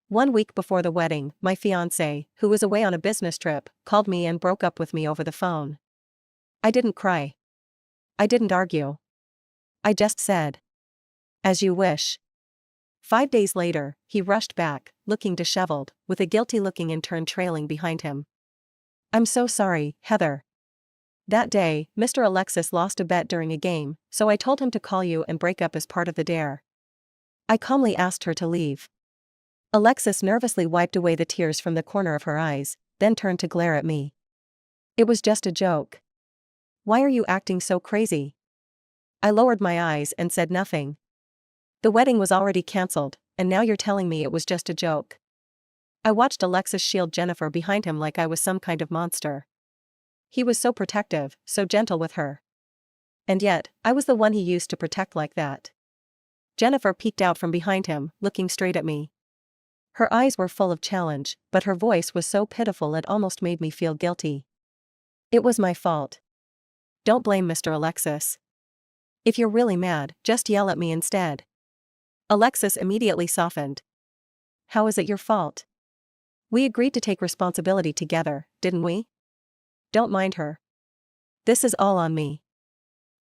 1 week before the wedding, my fiancé, who was away on a business trip, called me and broke up with me over the phone. I didn't cry. I didn't argue. I just said, "As you wish." 5 days later, he rushed back, looking disheveled, with a guilty-looking intern trailing behind him. "I'm so sorry, Heather. That day, Mr. Alexis lost a bet during a game, so I told him to call you and break up as part of the dare." I calmly asked her to leave. Alexis nervously wiped away the tears from the corner of her eyes, then turned to glare at me. "It was just a joke. Why are you acting so crazy?" I lowered my eyes and said nothing. "The wedding was already cancelled, and now you're telling me it was just a joke." I watched Alexis shield Jennifer behind him like I was some kind of monster. He was so protective, so gentle with her. And yet, I was the one he used to protect like that. Jennifer peeked out from behind him, looking straight at me. Her eyes were full of challenge, but her voice was so pitiful it almost made me feel guilty. "It was my fault. Don't blame Mr. Alexis. If you're really mad, just yell at me instead." Alexis immediately softened. "How is it your fault? We agreed to take responsibility together, didn't we? Don't mind her. This is all on me.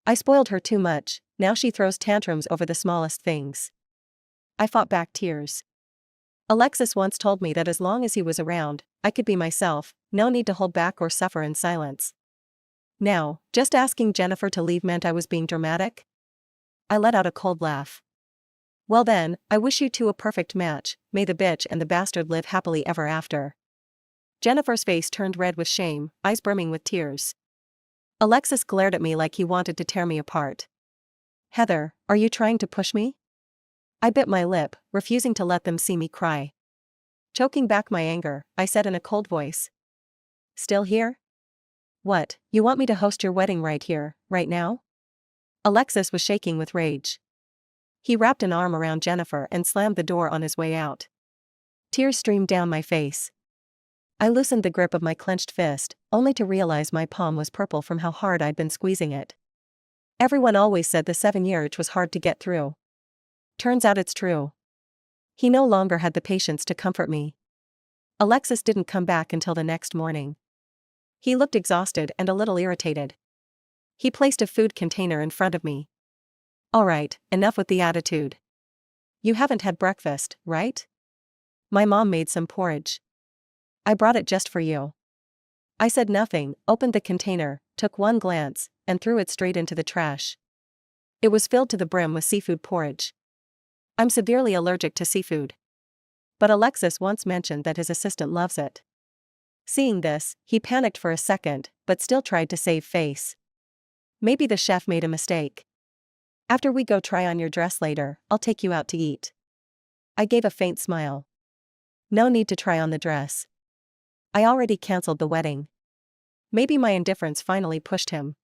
I spoiled her too much, now she throws tantrums over the smallest things." I fought back tears. Alexis once told me that as long as he was around, I could be myself, no need to hold back or suffer in silence. Now, just asking Jennifer to leave meant I was being dramatic? I let out a cold laugh. "Well then, I wish you two a perfect match, may the bitch and the bastard live happily ever after." Jennifer's face turned red with shame, eyes brimming with tears. Alexis glared at me like he wanted to tear me apart. "Heather, are you trying to push me?" I bit my lip, refusing to let them see me cry. Choking back my anger, I said in a cold voice. "Still here? What, you want me to host your wedding right here, right now?" Alexis was shaking with rage. He wrapped an arm around Jennifer and slammed the door on his way out. Tears streamed down my face. I loosened the grip of my clenched fist, only to realize my palm was purple from how hard I'd been squeezing it. Everyone always said the 7-year itch was hard to get through. Turns out it's true. He no longer had the patience to comfort me. Alexis didn't come back until the next morning. He looked exhausted and a little irritated. He placed a food container in front of me. "All right, enough with the attitude. You haven't had breakfast, right? My mom made some porridge. I brought it just for you." I said nothing, opened the container, took one glance, and threw it straight into the trash. It was filled to the brim with seafood porridge. I'm severely allergic to seafood. But Alexis once mentioned that his assistant loves it. Seeing this, he panicked for a second, but still tried to save face. "Maybe the chef made a mistake. After we go try on your dress later, I'll take you out to eat." I gave a faint smile. No need to try on the dress. I already cancelled the wedding. Maybe my indifference finally pushed him.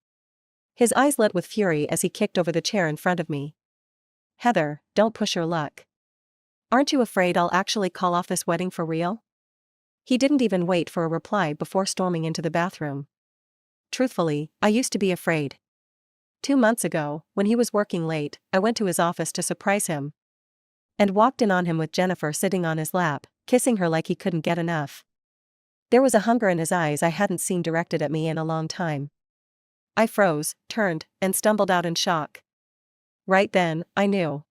His eyes lit with fury as he kicked over the chair in front of me. "Heather, don't push your luck. Aren't you afraid I'll actually call off this wedding for real?" He didn't even wait for a reply before storming into the bathroom. Truthfully, I used to be afraid. 2 months ago, when he was working late, I went to his office to surprise him. And walked in on him with Jennifer sitting on his lap, kissing her like he couldn't get enough. There was a hunger in his eyes I hadn't seen directed at me in a long time. I froze, turned, and stumbled out in shock. Right then, I knew.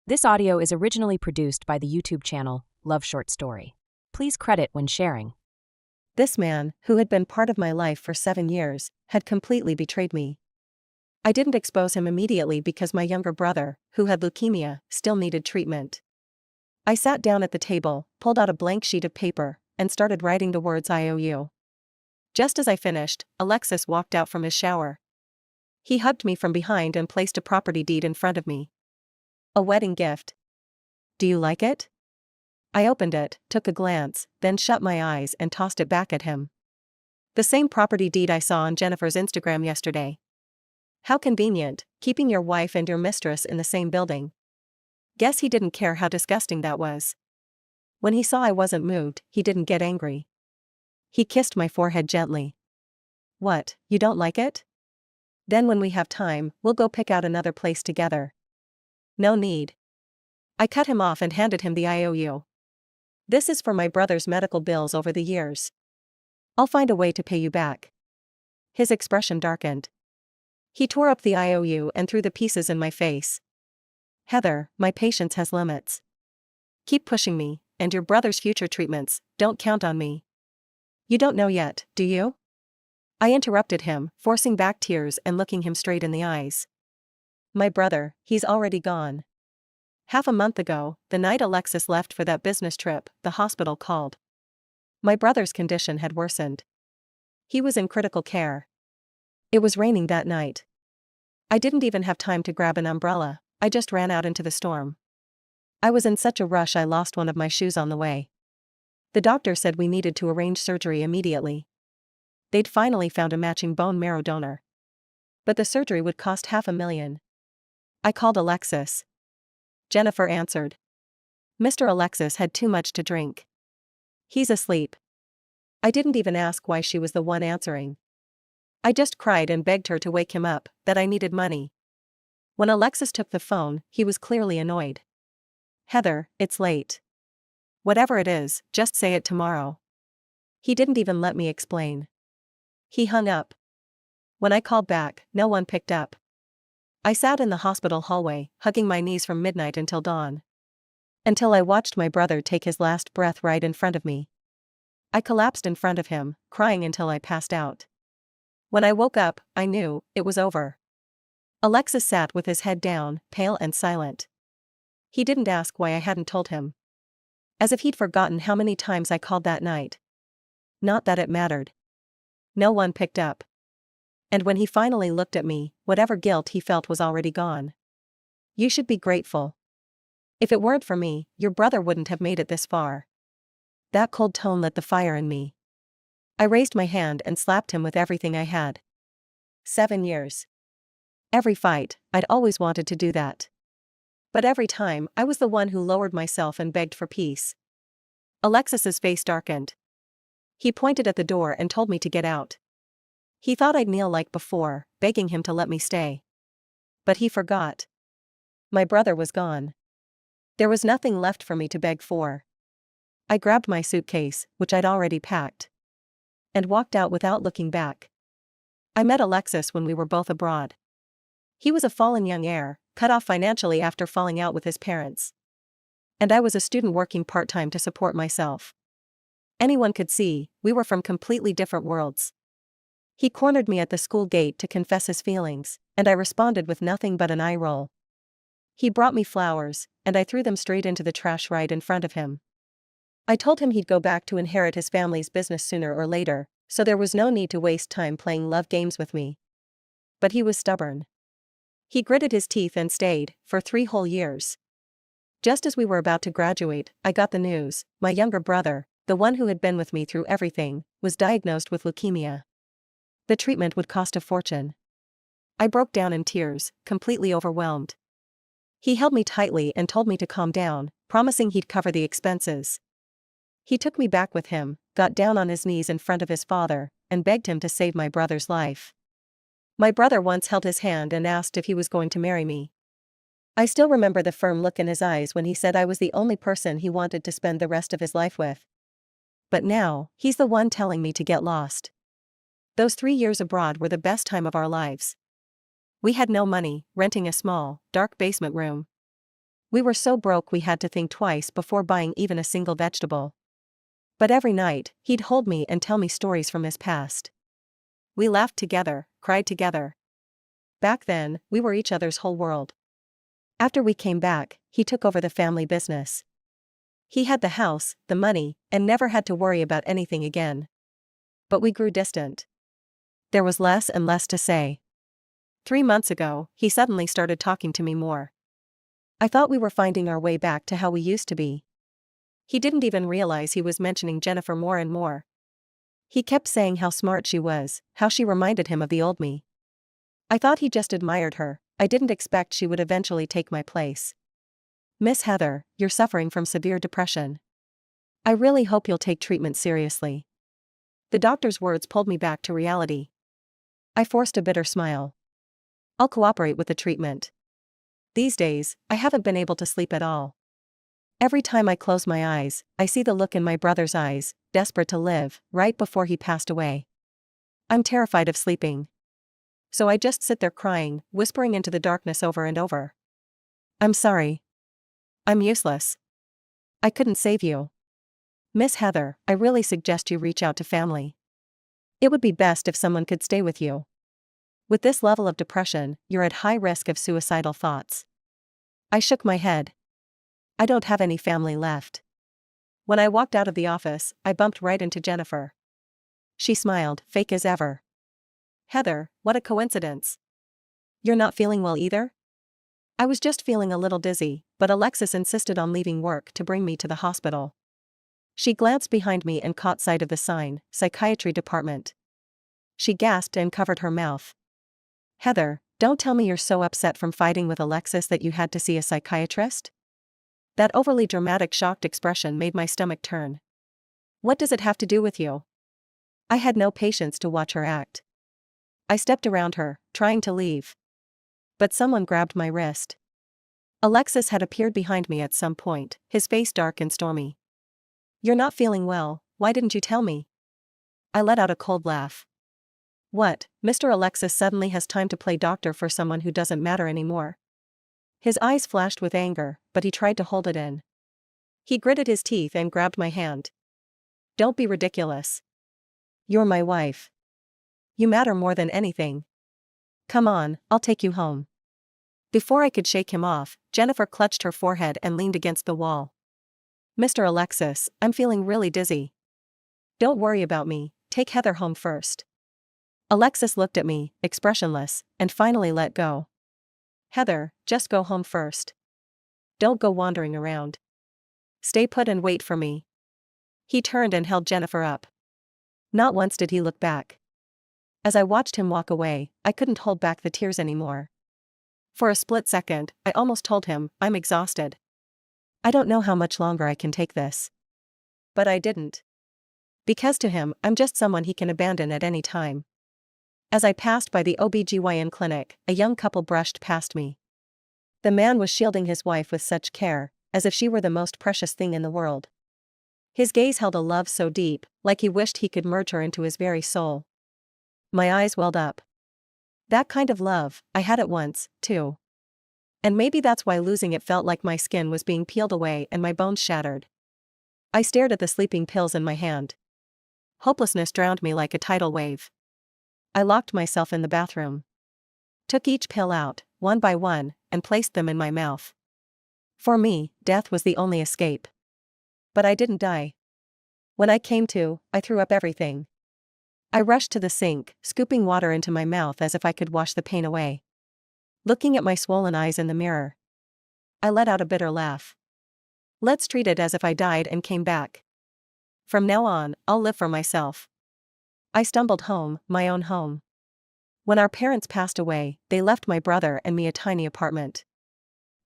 This audio is originally produced by the YouTube channel, Love Short Story. Please credit when sharing. This man, who had been part of my life for 7 years, had completely betrayed me. I didn't expose him immediately because my younger brother, who had leukemia, still needed treatment. I sat down at the table, pulled out a blank sheet of paper, and started writing the words "I owe you." Just as I finished, Alexis walked out from his shower. He hugged me from behind and placed a property deed in front of me. "A wedding gift. Do you like it?" I opened it, took a glance, then shut my eyes and tossed it back at him. The same property deed I saw on Jennifer's Instagram yesterday. How convenient, keeping your wife and your mistress in the same building. Guess he didn't care how disgusting that was. When he saw I wasn't moved, he didn't get angry. He kissed my forehead gently. "What, you don't like it? Then when we have time, we'll go pick out another place together." "No need." I cut him off and handed him the IOU. This is for my brother's medical bills over the years. I'll find a way to pay you back. His expression darkened. He tore up the IOU and threw the pieces in my face. Heather, my patience has limits. Keep pushing me, and your brother's future treatments don't count on me. You don't know yet, do you? I interrupted him, forcing back tears and looking him straight in the eyes. My brother, he's already gone. Half a month ago, the night Alexis left for that business trip, the hospital called. My brother's condition had worsened. He was in critical care. It was raining that night. I didn't even have time to grab an umbrella, I just ran out into the storm. I was in such a rush I lost one of my shoes on the way. The doctor said we needed to arrange surgery immediately. They'd finally found a matching bone marrow donor. But the surgery would cost $500,000. I called Alexis. Jennifer answered. Mr. Alexis had too much to drink. He's asleep. I didn't even ask why she was the one answering. I just cried and begged her to wake him up, that I needed money. When Alexis took the phone, he was clearly annoyed. Heather, it's late. Whatever it is, just say it tomorrow. He didn't even let me explain. He hung up. When I called back, no one picked up. I sat in the hospital hallway, hugging my knees from midnight until dawn. Until I watched my brother take his last breath right in front of me. I collapsed in front of him, crying until I passed out. When I woke up, I knew it was over. Alexis sat with his head down, pale and silent. He didn't ask why I hadn't told him. As if he'd forgotten how many times I called that night. Not that it mattered. No one picked up. And when he finally looked at me, whatever guilt he felt was already gone. You should be grateful. If it weren't for me, your brother wouldn't have made it this far. That cold tone lit the fire in me. I raised my hand and slapped him with everything I had. 7 years. Every fight, I'd always wanted to do that. But every time, I was the one who lowered myself and begged for peace. Alexis's face darkened. He pointed at the door and told me to get out. He thought I'd kneel like before, begging him to let me stay. But he forgot. My brother was gone. There was nothing left for me to beg for. I grabbed my suitcase, which I'd already packed, and walked out without looking back. I met Alexis when we were both abroad. He was a fallen young heir, cut off financially after falling out with his parents. And I was a student working part-time to support myself. Anyone could see, we were from completely different worlds. He cornered me at the school gate to confess his feelings, and I responded with nothing but an eye roll. He brought me flowers, and I threw them straight into the trash right in front of him. I told him he'd go back to inherit his family's business sooner or later, so there was no need to waste time playing love games with me. But he was stubborn. He gritted his teeth and stayed, for 3 whole years. Just as we were about to graduate, I got the news: my younger brother, the one who had been with me through everything, was diagnosed with leukemia. The treatment would cost a fortune. I broke down in tears, completely overwhelmed. He held me tightly and told me to calm down, promising he'd cover the expenses. He took me back with him, got down on his knees in front of his father, and begged him to save my brother's life. My brother once held his hand and asked if he was going to marry me. I still remember the firm look in his eyes when he said I was the only person he wanted to spend the rest of his life with. But now, he's the one telling me to get lost. Those 3 years abroad were the best time of our lives. We had no money, renting a small, dark basement room. We were so broke we had to think twice before buying even a single vegetable. But every night, he'd hold me and tell me stories from his past. We laughed together, cried together. Back then, we were each other's whole world. After we came back, he took over the family business. He had the house, the money, and never had to worry about anything again. But we grew distant. There was less and less to say. 3 months ago, he suddenly started talking to me more. I thought we were finding our way back to how we used to be. He didn't even realize he was mentioning Jennifer more and more. He kept saying how smart she was, how she reminded him of the old me. I thought he just admired her. I didn't expect she would eventually take my place. Miss Heather, you're suffering from severe depression. I really hope you'll take treatment seriously. The doctor's words pulled me back to reality. I forced a bitter smile. I'll cooperate with the treatment. These days, I haven't been able to sleep at all. Every time I close my eyes, I see the look in my brother's eyes, desperate to live, right before he passed away. I'm terrified of sleeping. So I just sit there crying, whispering into the darkness over and over. I'm sorry. I'm useless. I couldn't save you. Miss Heather, I really suggest you reach out to family. It would be best if someone could stay with you. With this level of depression, you're at high risk of suicidal thoughts. I shook my head. I don't have any family left. When I walked out of the office, I bumped right into Jennifer. She smiled, fake as ever. Heather, what a coincidence. You're not feeling well either? I was just feeling a little dizzy, but Alexis insisted on leaving work to bring me to the hospital. She glanced behind me and caught sight of the sign, Psychiatry Department. She gasped and covered her mouth. Heather, don't tell me you're so upset from fighting with Alexis that you had to see a psychiatrist? That overly dramatic shocked expression made my stomach turn. What does it have to do with you? I had no patience to watch her act. I stepped around her, trying to leave. But someone grabbed my wrist. Alexis had appeared behind me at some point, his face dark and stormy. You're not feeling well, why didn't you tell me? I let out a cold laugh. What, Mr. Alexis suddenly has time to play doctor for someone who doesn't matter anymore? His eyes flashed with anger, but he tried to hold it in. He gritted his teeth and grabbed my hand. Don't be ridiculous. You're my wife. You matter more than anything. Come on, I'll take you home. Before I could shake him off, Jennifer clutched her forehead and leaned against the wall. Mr. Alexis, I'm feeling really dizzy. Don't worry about me, take Heather home first. Alexis looked at me, expressionless, and finally let go. Heather, just go home first. Don't go wandering around. Stay put and wait for me. He turned and held Jennifer up. Not once did he look back. As I watched him walk away, I couldn't hold back the tears anymore. For a split second, I almost told him, I'm exhausted. I don't know how much longer I can take this. But I didn't. Because to him, I'm just someone he can abandon at any time. As I passed by the OBGYN clinic, a young couple brushed past me. The man was shielding his wife with such care, as if she were the most precious thing in the world. His gaze held a love so deep, like he wished he could merge her into his very soul. My eyes welled up. That kind of love, I had it once, too. And maybe that's why losing it felt like my skin was being peeled away and my bones shattered. I stared at the sleeping pills in my hand. Hopelessness drowned me like a tidal wave. I locked myself in the bathroom. Took each pill out, one by one, and placed them in my mouth. For me, death was the only escape. But I didn't die. When I came to, I threw up everything. I rushed to the sink, scooping water into my mouth as if I could wash the pain away. Looking at my swollen eyes in the mirror, I let out a bitter laugh. Let's treat it as if I died and came back. From now on, I'll live for myself. I stumbled home, my own home. When our parents passed away, they left my brother and me a tiny apartment.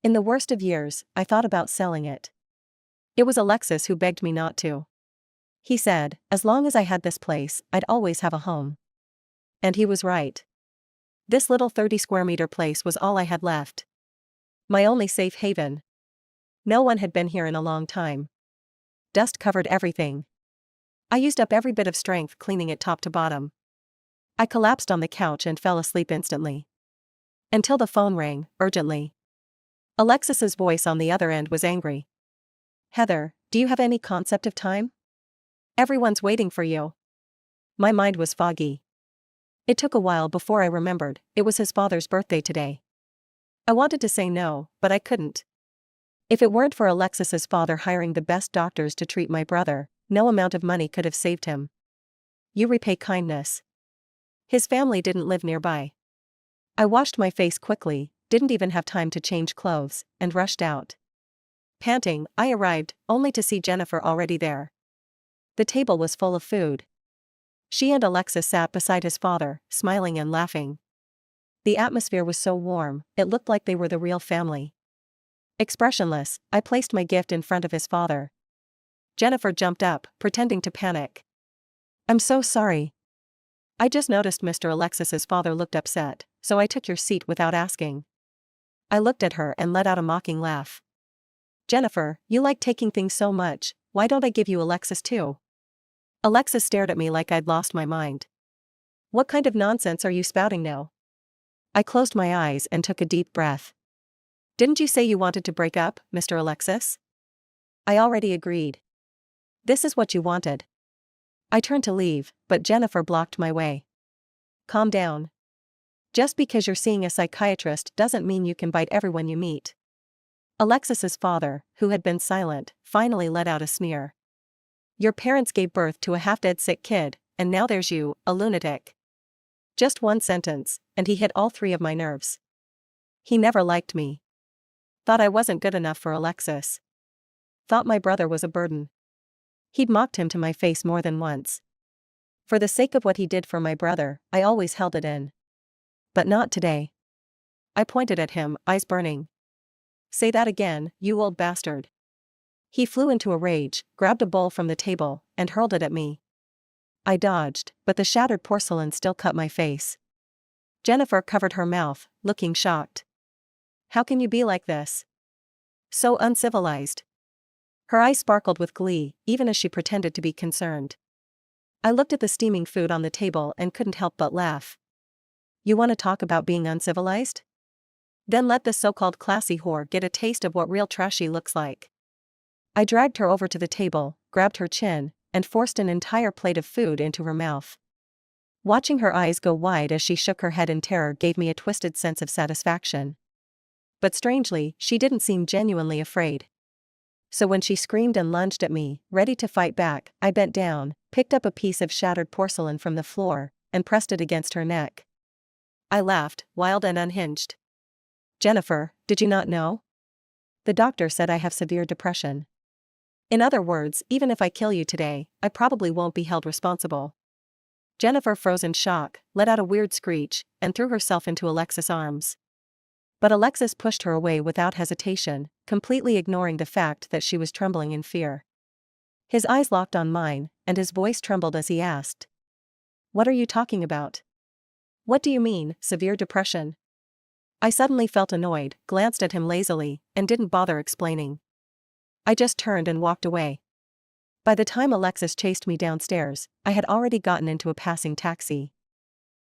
In the worst of years, I thought about selling it. It was Alexis who begged me not to. He said, as long as I had this place, I'd always have a home. And he was right. This little 30-square-meter place was all I had left. My only safe haven. No one had been here in a long time. Dust covered everything. I used up every bit of strength cleaning it top to bottom. I collapsed on the couch and fell asleep instantly. Until the phone rang, urgently. Alexis's voice on the other end was angry. Heather, do you have any concept of time? Everyone's waiting for you. My mind was foggy. It took a while before I remembered, it was his father's birthday today. I wanted to say no, but I couldn't. If it weren't for Alexis's father hiring the best doctors to treat my brother, no amount of money could have saved him. You repay kindness. His family didn't live nearby. I washed my face quickly, didn't even have time to change clothes, and rushed out. Panting, I arrived, only to see Jennifer already there. The table was full of food. She and Alexis sat beside his father, smiling and laughing. The atmosphere was so warm, it looked like they were the real family. Expressionless, I placed my gift in front of his father. Jennifer jumped up, pretending to panic. I'm so sorry. I just noticed Mr. Alexis's father looked upset, so I took your seat without asking. I looked at her and let out a mocking laugh. Jennifer, you like taking things so much, why don't I give you Alexis too? Alexis stared at me like I'd lost my mind. What kind of nonsense are you spouting now? I closed my eyes and took a deep breath. Didn't you say you wanted to break up, Mr. Alexis? I already agreed. This is what you wanted. I turned to leave, but Jennifer blocked my way. Calm down. Just because you're seeing a psychiatrist doesn't mean you can bite everyone you meet. Alexis's father, who had been silent, finally let out a sneer. Your parents gave birth to a half-dead sick kid, and now there's you, a lunatic. Just one sentence, and he hit all three of my nerves. He never liked me. Thought I wasn't good enough for Alexis. Thought my brother was a burden. He'd mocked him to my face more than once. For the sake of what he did for my brother, I always held it in. But not today. I pointed at him, eyes burning. Say that again, you old bastard. He flew into a rage, grabbed a bowl from the table, and hurled it at me. I dodged, but the shattered porcelain still cut my face. Jennifer covered her mouth, looking shocked. How can you be like this? So uncivilized. Her eyes sparkled with glee, even as she pretended to be concerned. I looked at the steaming food on the table and couldn't help but laugh. You want to talk about being uncivilized? Then let this so-called classy whore get a taste of what real trashy looks like. I dragged her over to the table, grabbed her chin, and forced an entire plate of food into her mouth. Watching her eyes go wide as she shook her head in terror gave me a twisted sense of satisfaction. But strangely, she didn't seem genuinely afraid. So when she screamed and lunged at me, ready to fight back, I bent down, picked up a piece of shattered porcelain from the floor, and pressed it against her neck. I laughed, wild and unhinged. Jennifer, did you not know? The doctor said I have severe depression. In other words, even if I kill you today, I probably won't be held responsible. Jennifer froze in shock, let out a weird screech, and threw herself into Alexis' arms. But Alexis pushed her away without hesitation, completely ignoring the fact that she was trembling in fear. His eyes locked on mine, and his voice trembled as he asked. What are you talking about? What do you mean, severe depression? I suddenly felt annoyed, glanced at him lazily, and didn't bother explaining. I just turned and walked away. By the time Alexis chased me downstairs, I had already gotten into a passing taxi.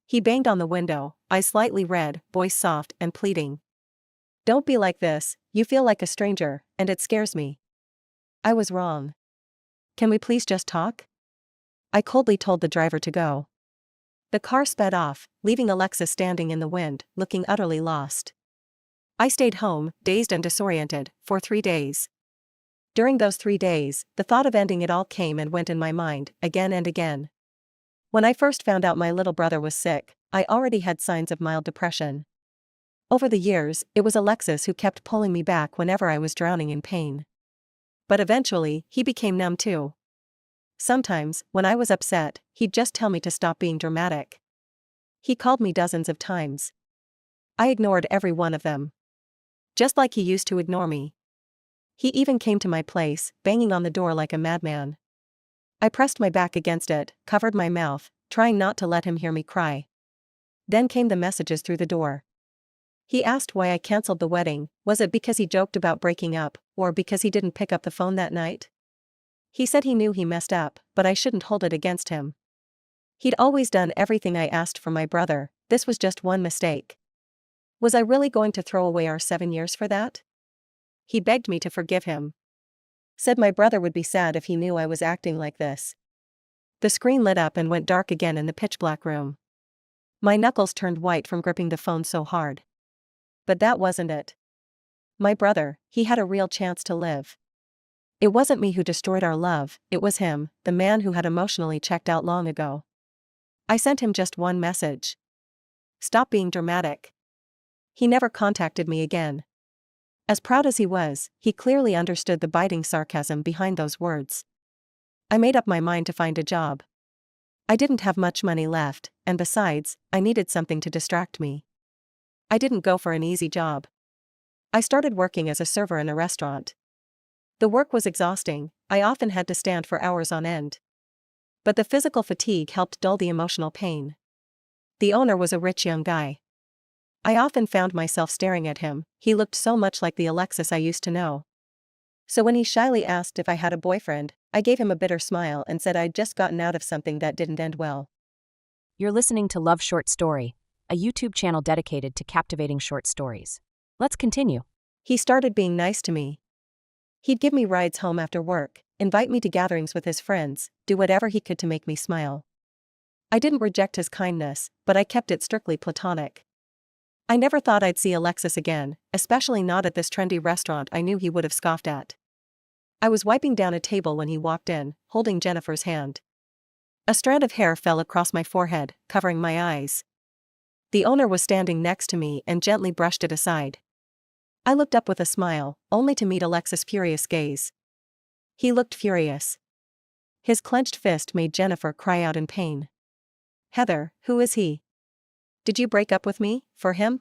He banged on the window, eyes slightly red, voice soft and pleading. Don't be like this, you feel like a stranger, and it scares me. I was wrong. Can we please just talk? I coldly told the driver to go. The car sped off, leaving Alexis standing in the wind, looking utterly lost. I stayed home, dazed and disoriented, for 3 days. During those 3 days, the thought of ending it all came and went in my mind, again and again. When I first found out my little brother was sick, I already had signs of mild depression. Over the years, it was Alexis who kept pulling me back whenever I was drowning in pain. But eventually, he became numb too. Sometimes, when I was upset, he'd just tell me to stop being dramatic. He called me dozens of times. I ignored every one of them. Just like he used to ignore me. He even came to my place, banging on the door like a madman. I pressed my back against it, covered my mouth, trying not to let him hear me cry. Then came the messages through the door. He asked why I canceled the wedding. Was it because he joked about breaking up, or because he didn't pick up the phone that night? He said he knew he messed up, but I shouldn't hold it against him. He'd always done everything I asked for my brother, this was just one mistake. Was I really going to throw away our 7 years for that? He begged me to forgive him. Said my brother would be sad if he knew I was acting like this. The screen lit up and went dark again in the pitch-black room. My knuckles turned white from gripping the phone so hard. But that wasn't it. My brother, he had a real chance to live. It wasn't me who destroyed our love, it was him, the man who had emotionally checked out long ago. I sent him just one message. Stop being dramatic. He never contacted me again. As proud as he was, he clearly understood the biting sarcasm behind those words. I made up my mind to find a job. I didn't have much money left, and besides, I needed something to distract me. I didn't go for an easy job. I started working as a server in a restaurant. The work was exhausting, I often had to stand for hours on end. But the physical fatigue helped dull the emotional pain. The owner was a rich young guy. I often found myself staring at him, he looked so much like the Alexis I used to know. So when he shyly asked if I had a boyfriend, I gave him a bitter smile and said I'd just gotten out of something that didn't end well. You're listening to Love Short Story, a YouTube channel dedicated to captivating short stories. Let's continue. He started being nice to me. He'd give me rides home after work, invite me to gatherings with his friends, do whatever he could to make me smile. I didn't reject his kindness, but I kept it strictly platonic. I never thought I'd see Alexis again, especially not at this trendy restaurant I knew he would have scoffed at. I was wiping down a table when he walked in, holding Jennifer's hand. A strand of hair fell across my forehead, covering my eyes. The owner was standing next to me and gently brushed it aside. I looked up with a smile, only to meet Alexis' furious gaze. He looked furious. His clenched fist made Jennifer cry out in pain. "Heather, who is he? Did you break up with me, for him?"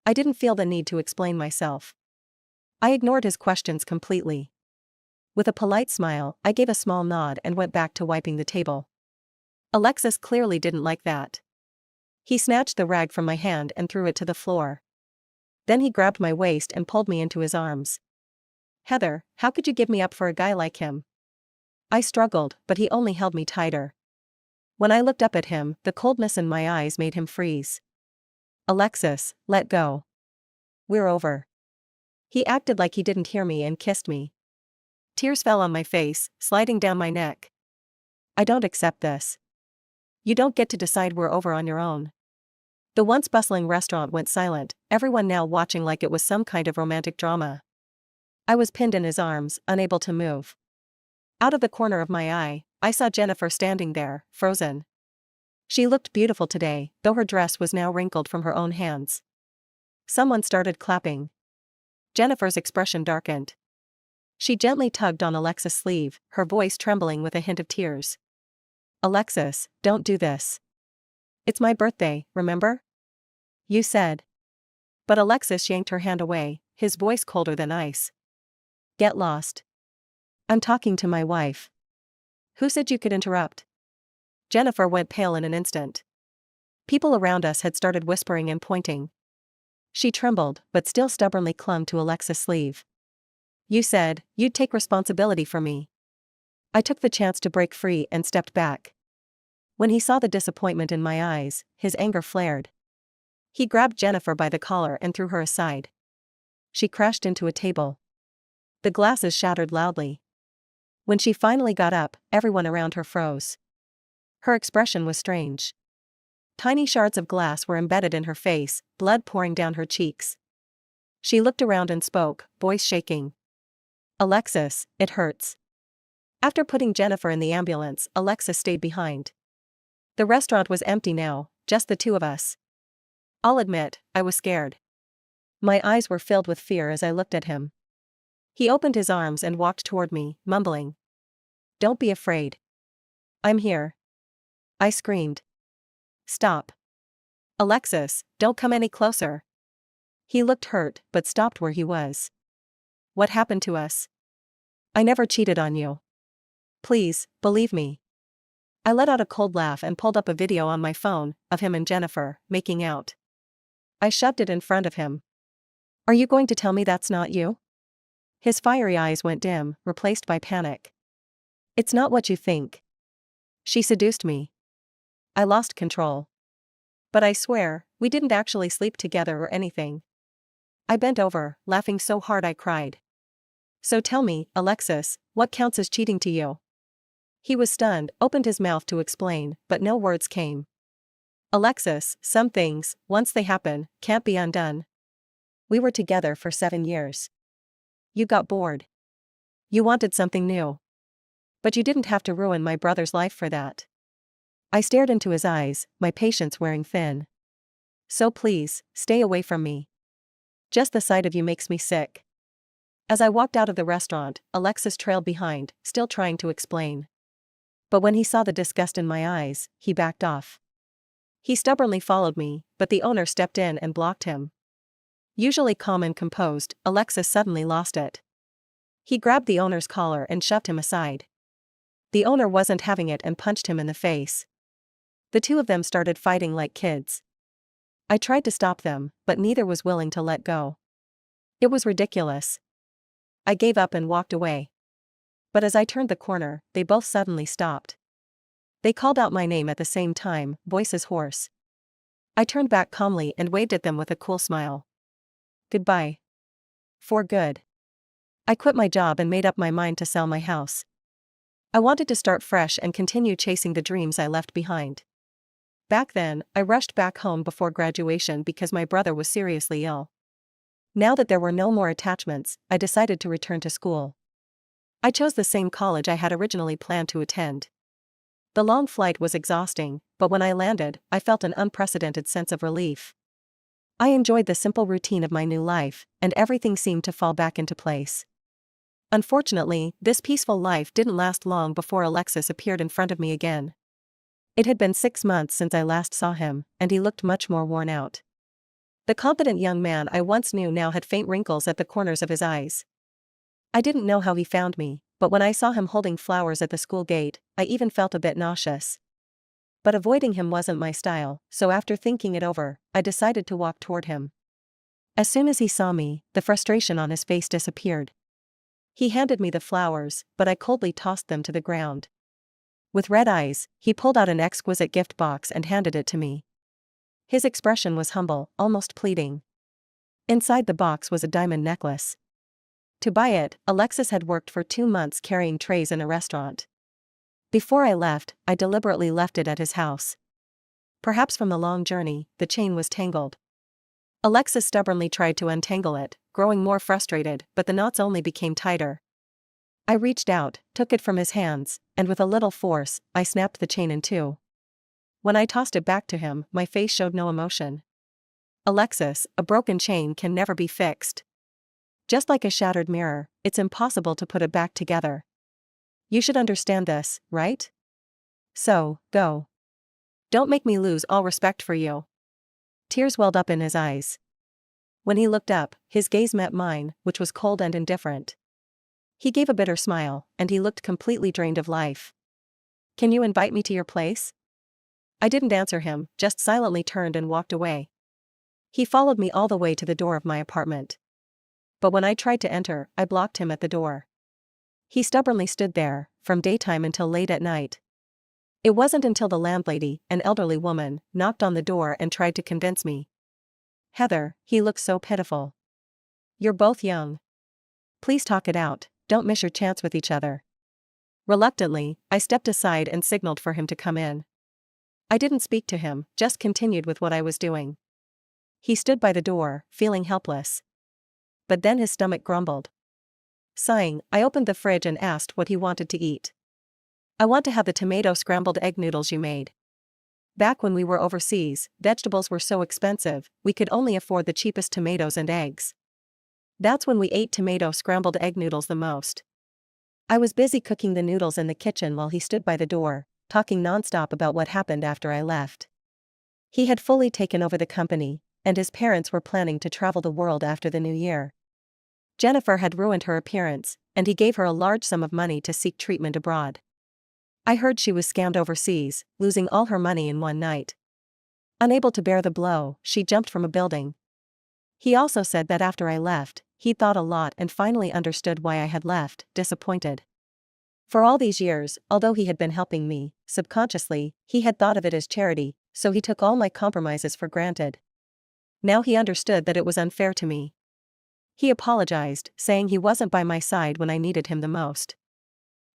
I didn't feel the need to explain myself. I ignored his questions completely. With a polite smile, I gave a small nod and went back to wiping the table. Alexis clearly didn't like that. He snatched the rag from my hand and threw it to the floor. Then he grabbed my waist and pulled me into his arms. "Heather, how could you give me up for a guy like him?" I struggled, but he only held me tighter. When I looked up at him, the coldness in my eyes made him freeze. "Alexis, let go. We're over." He acted like he didn't hear me and kissed me. Tears fell on my face, sliding down my neck. "I don't accept this. You don't get to decide we're over on your own." The once bustling restaurant went silent, everyone now watching like it was some kind of romantic drama. I was pinned in his arms, unable to move. Out of the corner of my eye, I saw Jennifer standing there, frozen. She looked beautiful today, though her dress was now wrinkled from her own hands. Someone started clapping. Jennifer's expression darkened. She gently tugged on Alexis' sleeve, her voice trembling with a hint of tears. "Alexis, don't do this. It's my birthday, remember? You said." But Alexis yanked her hand away, his voice colder than ice. "Get lost. I'm talking to my wife." "Who said you could interrupt?" Jennifer went pale in an instant. People around us had started whispering and pointing. She trembled, but still stubbornly clung to Alexis' sleeve. "You said you'd take responsibility for me." I took the chance to break free and stepped back. When he saw the disappointment in my eyes, his anger flared. He grabbed Jennifer by the collar and threw her aside. She crashed into a table. The glasses shattered loudly. When she finally got up, everyone around her froze. Her expression was strange. Tiny shards of glass were embedded in her face, blood pouring down her cheeks. She looked around and spoke, voice shaking. "Alexis, it hurts." After putting Jennifer in the ambulance, Alexis stayed behind. The restaurant was empty now, just the two of us. I'll admit, I was scared. My eyes were filled with fear as I looked at him. He opened his arms and walked toward me, mumbling. "Don't be afraid. I'm here." I screamed. "Stop. Alexis, don't come any closer." He looked hurt, but stopped where he was. "What happened to us? I never cheated on you. Please, believe me." I let out a cold laugh and pulled up a video on my phone, of him and Jennifer, making out. I shoved it in front of him. "Are you going to tell me that's not you?" His fiery eyes went dim, replaced by panic. "It's not what you think. She seduced me." I lost control. "But I swear, we didn't actually sleep together or anything." I bent over, laughing so hard I cried. "So tell me, Alexis, what counts as cheating to you?" He was stunned, opened his mouth to explain, but no words came. "Alexis, some things, once they happen, can't be undone. We were together for 7 years. You got bored. You wanted something new. But you didn't have to ruin my brother's life for that." I stared into his eyes, my patience wearing thin. "So please, stay away from me. Just the sight of you makes me sick." As I walked out of the restaurant, Alexis trailed behind, still trying to explain. But when he saw the disgust in my eyes, he backed off. He stubbornly followed me, but the owner stepped in and blocked him. Usually calm and composed, Alexis suddenly lost it. He grabbed the owner's collar and shoved him aside. The owner wasn't having it and punched him in the face. The two of them started fighting like kids. I tried to stop them, but neither was willing to let go. It was ridiculous. I gave up and walked away. But as I turned the corner, they both suddenly stopped. They called out my name at the same time, voices hoarse. I turned back calmly and waved at them with a cool smile. Goodbye. For good. I quit my job and made up my mind to sell my house. I wanted to start fresh and continue chasing the dreams I left behind. Back then, I rushed back home before graduation because my brother was seriously ill. Now that there were no more attachments, I decided to return to school. I chose the same college I had originally planned to attend. The long flight was exhausting, but when I landed, I felt an unprecedented sense of relief. I enjoyed the simple routine of my new life, and everything seemed to fall back into place. Unfortunately, this peaceful life didn't last long before Alexis appeared in front of me again. It had been 6 months since I last saw him, and he looked much more worn out. The confident young man I once knew now had faint wrinkles at the corners of his eyes. I didn't know how he found me, but when I saw him holding flowers at the school gate, I even felt a bit nauseous. But avoiding him wasn't my style, so after thinking it over, I decided to walk toward him. As soon as he saw me, the frustration on his face disappeared. He handed me the flowers, but I coldly tossed them to the ground. With red eyes, he pulled out an exquisite gift box and handed it to me. His expression was humble, almost pleading. Inside the box was a diamond necklace. To buy it, Alexis had worked for 2 months carrying trays in a restaurant. Before I left, I deliberately left it at his house. Perhaps from the long journey, the chain was tangled. Alexis stubbornly tried to untangle it, growing more frustrated, but the knots only became tighter. I reached out, took it from his hands, and with a little force, I snapped the chain in two. When I tossed it back to him, my face showed no emotion. Alexis, a broken chain can never be fixed. Just like a shattered mirror, it's impossible to put it back together. You should understand this, right? So, go. Don't make me lose all respect for you. Tears welled up in his eyes. When he looked up, his gaze met mine, which was cold and indifferent. He gave a bitter smile, and he looked completely drained of life. Can you invite me to your place? I didn't answer him, just silently turned and walked away. He followed me all the way to the door of my apartment. But when I tried to enter, I blocked him at the door. He stubbornly stood there, from daytime until late at night. It wasn't until the landlady, an elderly woman, knocked on the door and tried to convince me. Heather, he looks so pitiful. You're both young. Please talk it out, don't miss your chance with each other. Reluctantly, I stepped aside and signaled for him to come in. I didn't speak to him, just continued with what I was doing. He stood by the door, feeling helpless. But then his stomach grumbled. Sighing, I opened the fridge and asked what he wanted to eat. I want to have the tomato scrambled egg noodles you made. Back when we were overseas, vegetables were so expensive, we could only afford the cheapest tomatoes and eggs. That's when we ate tomato scrambled egg noodles the most. I was busy cooking the noodles in the kitchen while he stood by the door, talking nonstop about what happened after I left. He had fully taken over the company, and his parents were planning to travel the world after the new year. Jennifer had ruined her appearance, and he gave her a large sum of money to seek treatment abroad. I heard she was scammed overseas, losing all her money in one night. Unable to bear the blow, she jumped from a building. He also said that after I left, he'd thought a lot and finally understood why I had left, disappointed. For all these years, although he had been helping me, subconsciously, he had thought of it as charity, so he took all my compromises for granted. Now he understood that it was unfair to me. He apologized, saying he wasn't by my side when I needed him the most.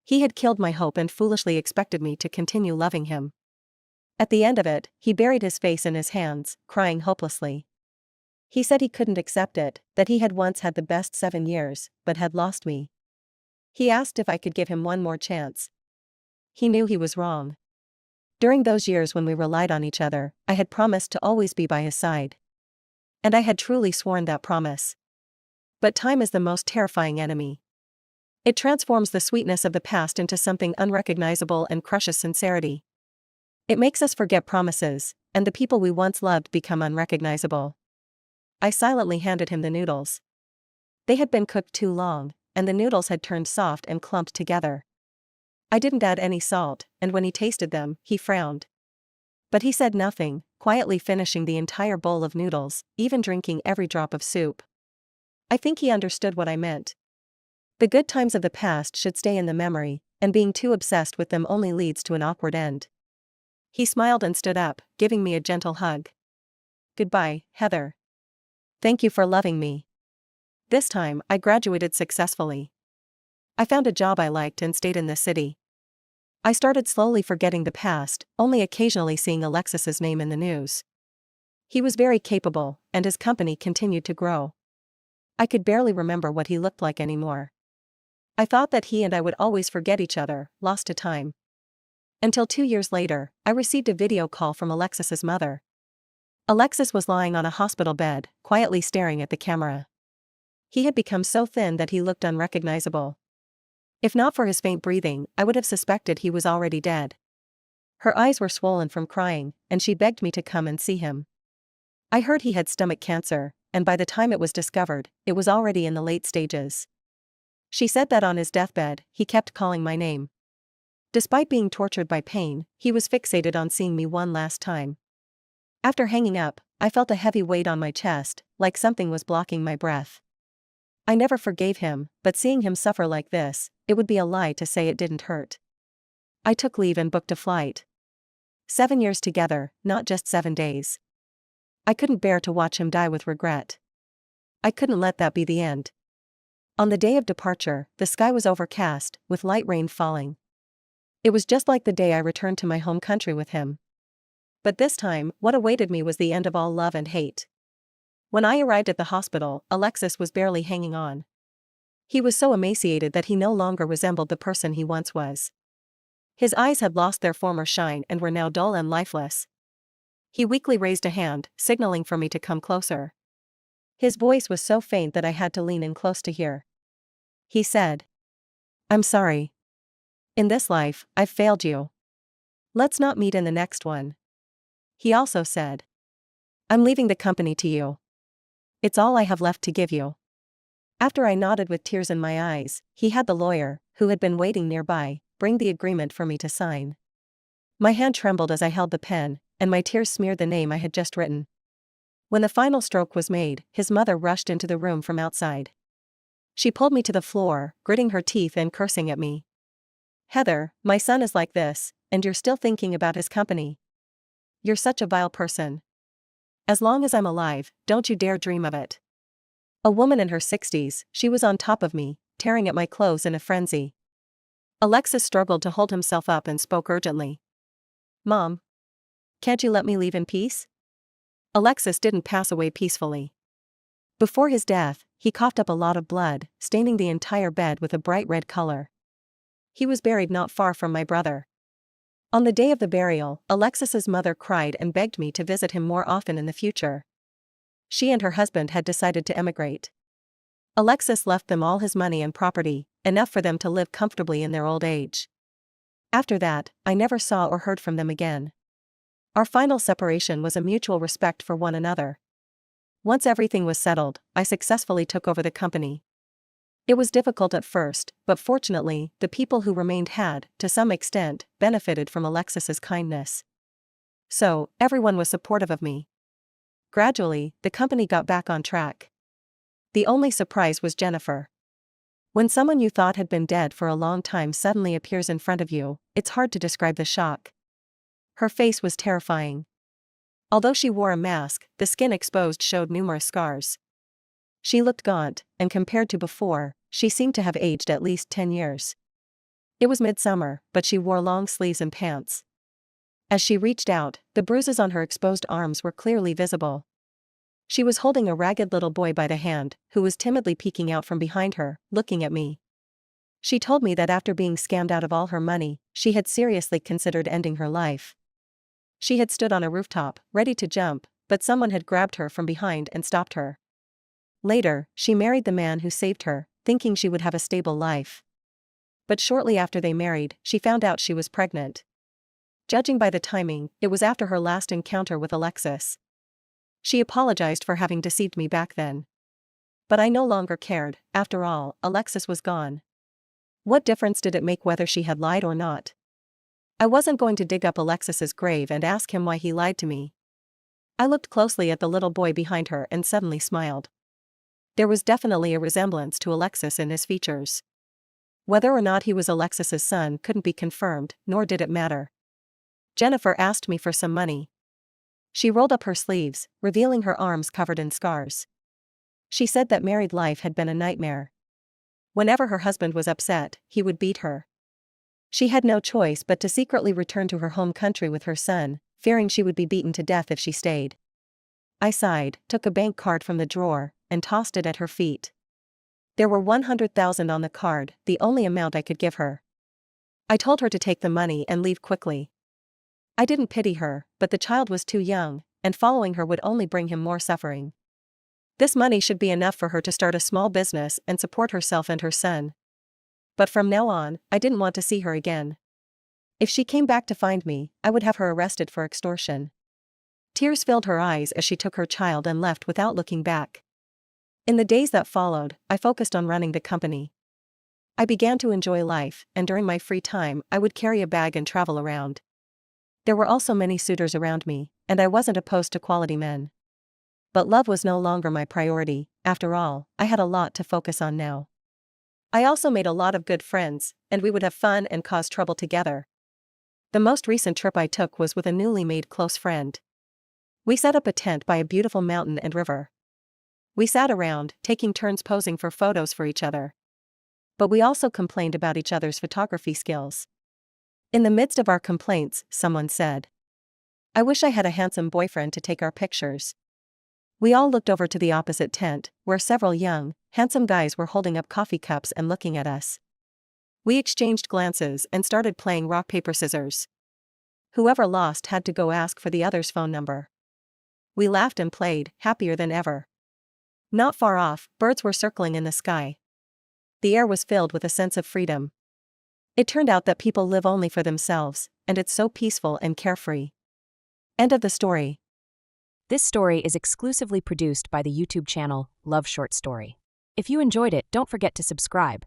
He had killed my hope and foolishly expected me to continue loving him. At the end of it, he buried his face in his hands, crying hopelessly. He said he couldn't accept it, that he had once had the best 7 years, but had lost me. He asked if I could give him one more chance. He knew he was wrong. During those years when we relied on each other, I had promised to always be by his side. And I had truly sworn that promise. But time is the most terrifying enemy. It transforms the sweetness of the past into something unrecognizable and crushes sincerity. It makes us forget promises, and the people we once loved become unrecognizable. I silently handed him the noodles. They had been cooked too long, and the noodles had turned soft and clumped together. I didn't add any salt, and when he tasted them, he frowned. But he said nothing, quietly finishing the entire bowl of noodles, even drinking every drop of soup. I think he understood what I meant. The good times of the past should stay in the memory, and being too obsessed with them only leads to an awkward end. He smiled and stood up, giving me a gentle hug. Goodbye, Heather. Thank you for loving me. This time, I graduated successfully. I found a job I liked and stayed in the city. I started slowly forgetting the past, only occasionally seeing Alexis's name in the news. He was very capable, and his company continued to grow. I could barely remember what he looked like anymore. I thought that he and I would always forget each other, lost to time. Until 2 years later, I received a video call from Alexis's mother. Alexis was lying on a hospital bed, quietly staring at the camera. He had become so thin that he looked unrecognizable. If not for his faint breathing, I would have suspected he was already dead. Her eyes were swollen from crying, and she begged me to come and see him. I heard he had stomach cancer, and by the time it was discovered, it was already in the late stages. She said that on his deathbed, he kept calling my name. Despite being tortured by pain, he was fixated on seeing me one last time. After hanging up, I felt a heavy weight on my chest, like something was blocking my breath. I never forgave him, but seeing him suffer like this, it would be a lie to say it didn't hurt. I took leave and booked a flight. 7 years together, not just 7 days. I couldn't bear to watch him die with regret. I couldn't let that be the end. On the day of departure, the sky was overcast, with light rain falling. It was just like the day I returned to my home country with him. But this time, what awaited me was the end of all love and hate. When I arrived at the hospital, Alexis was barely hanging on. He was so emaciated that he no longer resembled the person he once was. His eyes had lost their former shine and were now dull and lifeless. He weakly raised a hand, signaling for me to come closer. His voice was so faint that I had to lean in close to hear. He said, "I'm sorry. In this life, I've failed you. Let's not meet in the next one." He also said, "I'm leaving the company to you. It's all I have left to give you." After I nodded with tears in my eyes, he had the lawyer, who had been waiting nearby, bring the agreement for me to sign. My hand trembled as I held the pen, and my tears smeared the name I had just written. When the final stroke was made, his mother rushed into the room from outside. She pulled me to the floor, gritting her teeth and cursing at me. "Heather, my son is like this, and you're still thinking about his company. You're such a vile person. As long as I'm alive, don't you dare dream of it." A woman in her 60s, she was on top of me, tearing at my clothes in a frenzy. Alexis struggled to hold himself up and spoke urgently. "Mom, can't you let me leave in peace?" Alexis didn't pass away peacefully. Before his death, he coughed up a lot of blood, staining the entire bed with a bright red color. He was buried not far from my brother. On the day of the burial, Alexis's mother cried and begged me to visit him more often in the future. She and her husband had decided to emigrate. Alexis left them all his money and property, enough for them to live comfortably in their old age. After that, I never saw or heard from them again. Our final separation was a mutual respect for one another. Once everything was settled, I successfully took over the company. It was difficult at first, but fortunately, the people who remained had, to some extent, benefited from Alexis's kindness. So, everyone was supportive of me. Gradually, the company got back on track. The only surprise was Jennifer. When someone you thought had been dead for a long time suddenly appears in front of you, it's hard to describe the shock. Her face was terrifying. Although she wore a mask, the skin exposed showed numerous scars. She looked gaunt, and compared to before, she seemed to have aged at least 10 years. It was midsummer, but she wore long sleeves and pants. As she reached out, the bruises on her exposed arms were clearly visible. She was holding a ragged little boy by the hand, who was timidly peeking out from behind her, looking at me. She told me that after being scammed out of all her money, she had seriously considered ending her life. She had stood on a rooftop, ready to jump, but someone had grabbed her from behind and stopped her. Later, she married the man who saved her, thinking she would have a stable life. But shortly after they married, she found out she was pregnant. Judging by the timing, it was after her last encounter with Alexis. She apologized for having deceived me back then. But I no longer cared. After all, Alexis was gone. What difference did it make whether she had lied or not? I wasn't going to dig up Alexis's grave and ask him why he lied to me. I looked closely at the little boy behind her and suddenly smiled. There was definitely a resemblance to Alexis in his features. Whether or not he was Alexis's son couldn't be confirmed, nor did it matter. Jennifer asked me for some money. She rolled up her sleeves, revealing her arms covered in scars. She said that married life had been a nightmare. Whenever her husband was upset, he would beat her. She had no choice but to secretly return to her home country with her son, fearing she would be beaten to death if she stayed. I sighed, took a bank card from the drawer, and tossed it at her feet. There were 100,000 on the card, the only amount I could give her. I told her to take the money and leave quickly. I didn't pity her, but the child was too young, and following her would only bring him more suffering. This money should be enough for her to start a small business and support herself and her son. But from now on, I didn't want to see her again. If she came back to find me, I would have her arrested for extortion. Tears filled her eyes as she took her child and left without looking back. In the days that followed, I focused on running the company. I began to enjoy life, and during my free time, I would carry a bag and travel around. There were also many suitors around me, and I wasn't opposed to quality men. But love was no longer my priority. After all, I had a lot to focus on now. I also made a lot of good friends, and we would have fun and cause trouble together. The most recent trip I took was with a newly made close friend. We set up a tent by a beautiful mountain and river. We sat around, taking turns posing for photos for each other. But we also complained about each other's photography skills. In the midst of our complaints, someone said, "I wish I had a handsome boyfriend to take our pictures." We all looked over to the opposite tent, where several young, handsome guys were holding up coffee cups and looking at us. We exchanged glances and started playing rock paper scissors. Whoever lost had to go ask for the other's phone number. We laughed and played, happier than ever. Not far off, birds were circling in the sky. The air was filled with a sense of freedom. It turned out that people live only for themselves, and it's so peaceful and carefree. End of the story. This story is exclusively produced by the YouTube channel Love Short Story. If you enjoyed it, don't forget to subscribe.